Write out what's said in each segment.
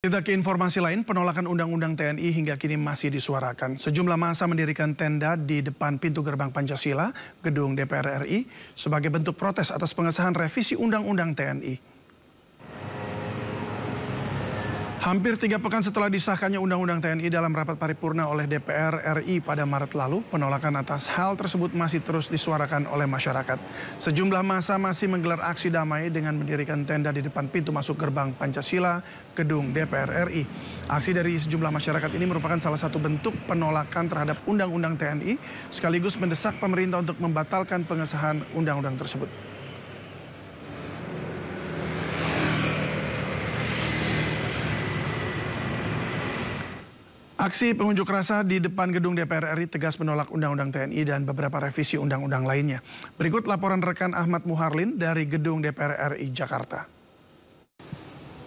Kita ke informasi lain, penolakan Undang-Undang TNI hingga kini masih disuarakan. Sejumlah massa mendirikan tenda di depan pintu gerbang Pancasila, gedung DPR RI, sebagai bentuk protes atas pengesahan revisi Undang-Undang TNI. Hampir 3 pekan setelah disahkannya Undang-Undang TNI dalam rapat paripurna oleh DPR RI pada Maret lalu, penolakan atas hal tersebut masih terus disuarakan oleh masyarakat. Sejumlah massa masih menggelar aksi damai dengan mendirikan tenda di depan pintu masuk gerbang Pancasila, gedung DPR RI. Aksi dari sejumlah masyarakat ini merupakan salah satu bentuk penolakan terhadap Undang-Undang TNI, sekaligus mendesak pemerintah untuk membatalkan pengesahan Undang-Undang tersebut. Aksi pengunjuk rasa di depan gedung DPR RI tegas menolak Undang-Undang TNI dan beberapa revisi undang-undang lainnya. Berikut laporan rekan Ahmad Muharlin dari gedung DPR RI Jakarta.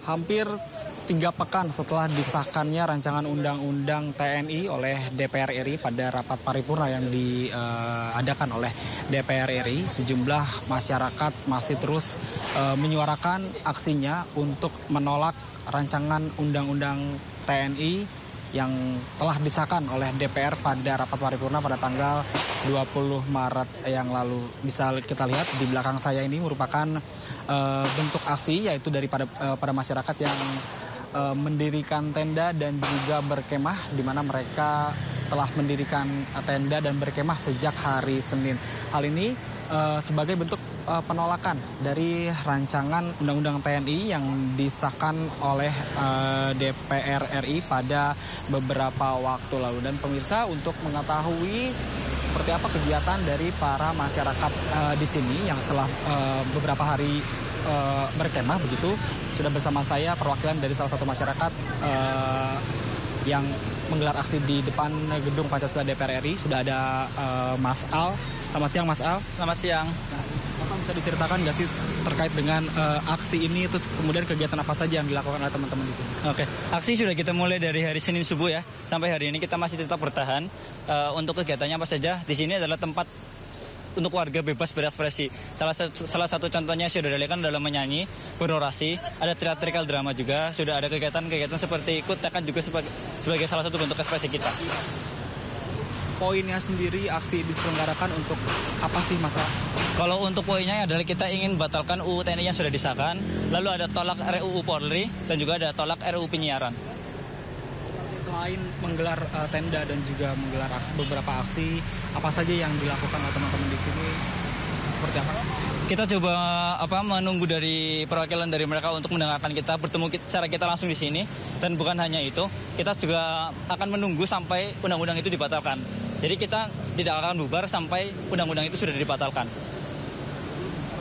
Hampir 3 pekan setelah disahkannya rancangan Undang-Undang TNI oleh DPR RI pada rapat paripurna yang diadakan oleh DPR RI, sejumlah masyarakat masih terus menyuarakan aksinya untuk menolak rancangan Undang-Undang TNI yang telah disahkan oleh DPR pada rapat paripurna pada tanggal 20 Maret yang lalu. Bisa kita lihat di belakang saya ini merupakan bentuk aksi, yaitu daripada pada masyarakat yang mendirikan tenda dan juga berkemah, di mana mereka telah mendirikan tenda dan berkemah sejak hari Senin. Hal ini sebagai bentuk penolakan dari rancangan Undang-Undang TNI yang disahkan oleh DPR RI pada beberapa waktu lalu. Dan pemirsa, untuk mengetahui seperti apa kegiatan dari para masyarakat di sini yang setelah beberapa hari berkemah begitu, sudah bersama saya perwakilan dari salah satu masyarakat yang menggelar aksi di depan gedung Pancasila DPR RI. Sudah ada Mas Al. Selamat siang, Mas Al. Selamat siang. Mas, bisa diceritakan nggak sih terkait dengan aksi ini, terus kemudian kegiatan apa saja yang dilakukan oleh teman-teman di sini? Oke, aksi sudah kita mulai dari hari Senin subuh ya, sampai hari ini kita masih tetap bertahan. Untuk kegiatannya apa saja? Di sini adalah tempat untuk warga bebas berekspresi. Salah satu contohnya sudah dilakukan dalam menyanyi, berorasi, ada teatrikal drama juga, sudah ada kegiatan-kegiatan seperti ikut tekan juga sebagai salah satu bentuk ekspresi kita. Poinnya sendiri aksi diselenggarakan untuk apa sih, Mas? Kalau untuk poinnya adalah kita ingin batalkan UU TNI yang sudah disahkan, lalu ada tolak RUU Polri dan juga ada tolak RUU penyiaran. Selain menggelar tenda dan juga menggelar beberapa aksi, apa saja yang dilakukan oleh teman-teman di sini? Seperti apa? Kita coba menunggu dari perwakilan dari mereka untuk mendengarkan kita, bertemu secara kita langsung di sini. Dan bukan hanya itu, kita juga akan menunggu sampai undang-undang itu dibatalkan. Jadi kita tidak akan bubar sampai undang-undang itu sudah dibatalkan.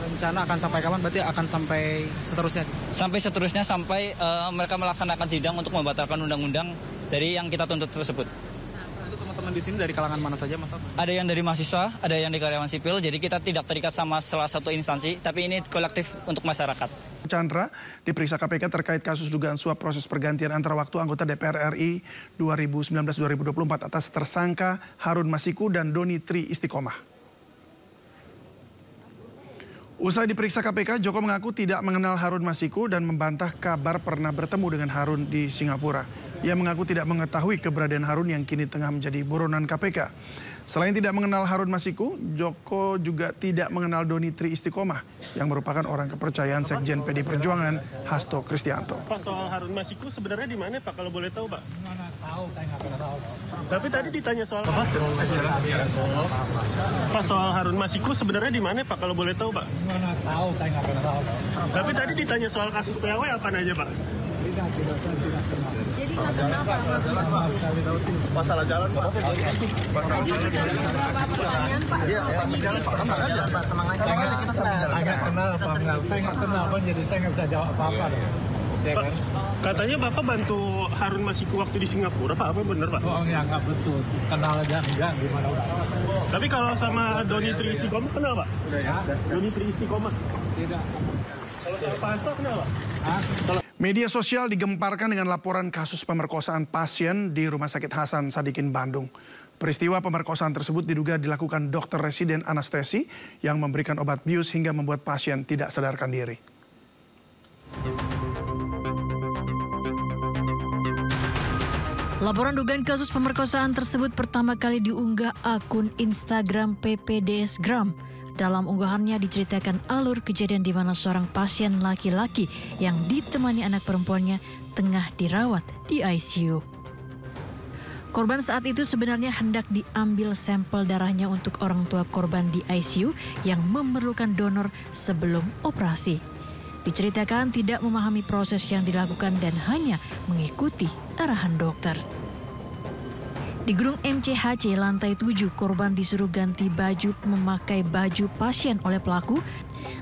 Rencana akan sampai kapan? Berarti akan sampai seterusnya? Sampai seterusnya, sampai mereka melaksanakan sidang untuk membatalkan undang-undang dari yang kita tuntut tersebut. Itu teman-teman di sini dari kalangan mana saja, Mas? Ada yang dari mahasiswa, ada yang dari karyawan sipil, jadi kita tidak terikat sama salah satu instansi, tapi ini kolektif untuk masyarakat. Chandra diperiksa KPK terkait kasus dugaan suap proses pergantian antara waktu anggota DPR RI 2019-2024 atas tersangka Harun Masiku dan Doni Tri Istiqomah. Usai diperiksa KPK, Joko mengaku tidak mengenal Harun Masiku dan membantah kabar pernah bertemu dengan Harun di Singapura. Ia mengaku tidak mengetahui keberadaan Harun yang kini tengah menjadi buronan KPK. Selain tidak mengenal Harun Masiku, Joko juga tidak mengenal Doni Tri Istiqomah yang merupakan orang kepercayaan Sekjen PD Perjuangan Hasto Kristianto. Pak, soal Harun Masiku sebenarnya di mana, Pak, kalau boleh tahu, Pak? Nggak tahu, saya nggak pernah tahu. Tapi tadi ditanya soal apa? Pak, soal Harun Masiku sebenarnya di mana, Pak, kalau boleh tahu, Pak? Nggak tahu, saya nggak pernah tahu. Tapi tadi ditanya soal kasus PAW apa aja, Pak? Tidak kenal. Jadi nggak kenapa? Masalah jalan, Pak. Tadi dari beberapa pertanyaan, Pak. Iya, masalah jalan, Pak. Tenang aja, Pak. Tenang aja, kita sambil jalan. Saya nggak kenal, Pak. Saya nggak kenal, Pak. Jadi saya nggak bisa jawab apa-apa. Ya kan? Katanya Bapak bantu Harun Masiku waktu di Singapura, Pak. Apa benar, Pak? Oh, ya nggak betul. Kenal aja, enggak. Gimana udah? Tapi kalau sama Doni Tri Istiqomah kenal, Pak? Udah ya? Doni Tri Istiqomah? Tidak. Kalau sama Pak Hasto kenal, Pak? Media sosial digemparkan dengan laporan kasus pemerkosaan pasien di Rumah Sakit Hasan Sadikin, Bandung. Peristiwa pemerkosaan tersebut diduga dilakukan dokter residen anestesi yang memberikan obat bius hingga membuat pasien tidak sadarkan diri. Laporan dugaan kasus pemerkosaan tersebut pertama kali diunggah akun Instagram PPDS Gram. Dalam unggahannya diceritakan alur kejadian di mana seorang pasien laki-laki yang ditemani anak perempuannya tengah dirawat di ICU. Korban saat itu sebenarnya hendak diambil sampel darahnya untuk orang tua korban di ICU yang memerlukan donor sebelum operasi. Diceritakan tidak memahami proses yang dilakukan dan hanya mengikuti arahan dokter. Di gedung MCHC lantai 7, korban disuruh ganti baju memakai baju pasien oleh pelaku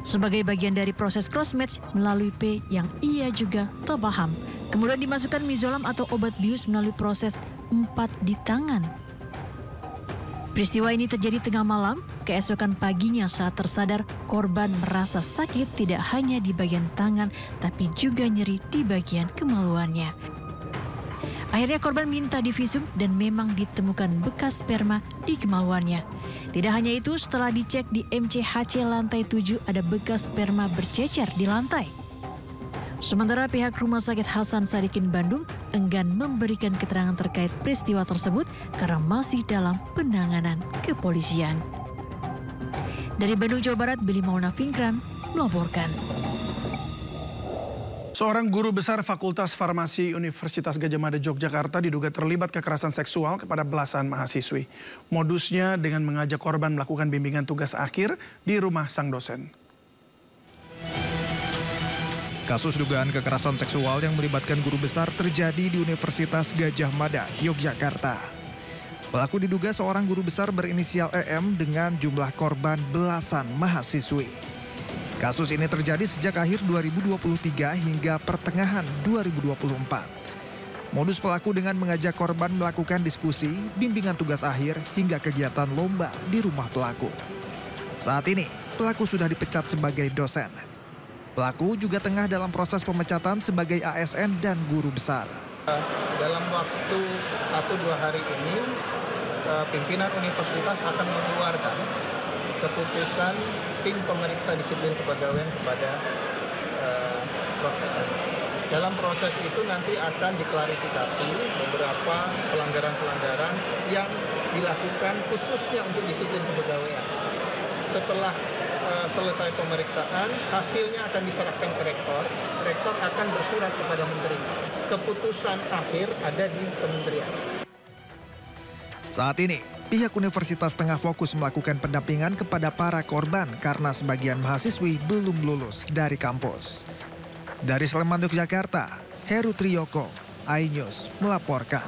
sebagai bagian dari proses cross-match melalui P yang ia juga tak paham. Kemudian dimasukkan mizolam atau obat bius melalui proses 4 di tangan. Peristiwa ini terjadi tengah malam. Keesokan paginya saat tersadar, korban merasa sakit tidak hanya di bagian tangan tapi juga nyeri di bagian kemaluannya. Akhirnya korban minta divisum dan memang ditemukan bekas sperma di kemaluannya. Tidak hanya itu, setelah dicek di MCHC lantai 7 ada bekas sperma bercecer di lantai. Sementara pihak Rumah Sakit Hasan Sadikin Bandung enggan memberikan keterangan terkait peristiwa tersebut karena masih dalam penanganan kepolisian. Dari Bandung, Jawa Barat, Billy Maulana Finkran melaporkan. Seorang guru besar Fakultas Farmasi Universitas Gadjah Mada Yogyakarta diduga terlibat kekerasan seksual kepada belasan mahasiswi. Modusnya dengan mengajak korban melakukan bimbingan tugas akhir di rumah sang dosen. Kasus dugaan kekerasan seksual yang melibatkan guru besar terjadi di Universitas Gadjah Mada, Yogyakarta. Pelaku diduga seorang guru besar berinisial EM dengan jumlah korban belasan mahasiswi. Kasus ini terjadi sejak akhir 2023 hingga pertengahan 2024. Modus pelaku dengan mengajak korban melakukan diskusi, bimbingan tugas akhir, hingga kegiatan lomba di rumah pelaku. Saat ini, pelaku sudah dipecat sebagai dosen. Pelaku juga tengah dalam proses pemecatan sebagai ASN dan guru besar. Dalam waktu 1-2 hari ini, pimpinan universitas akan mengeluarkan keputusan tim pemeriksa disiplin kepegawaian kepada proses. Dalam proses itu nanti akan diklarifikasi beberapa pelanggaran-pelanggaran yang dilakukan khususnya untuk disiplin kepegawaian. Setelah selesai pemeriksaan, hasilnya akan diserahkan ke rektor. Rektor akan bersurat kepada menteri. Keputusan akhir ada di kementerian. Saat ini, pihak universitas tengah fokus melakukan pendampingan kepada para korban karena sebagian mahasiswi belum lulus dari kampus. Dari Sleman, Yogyakarta, Heru Triyoko, iNews melaporkan.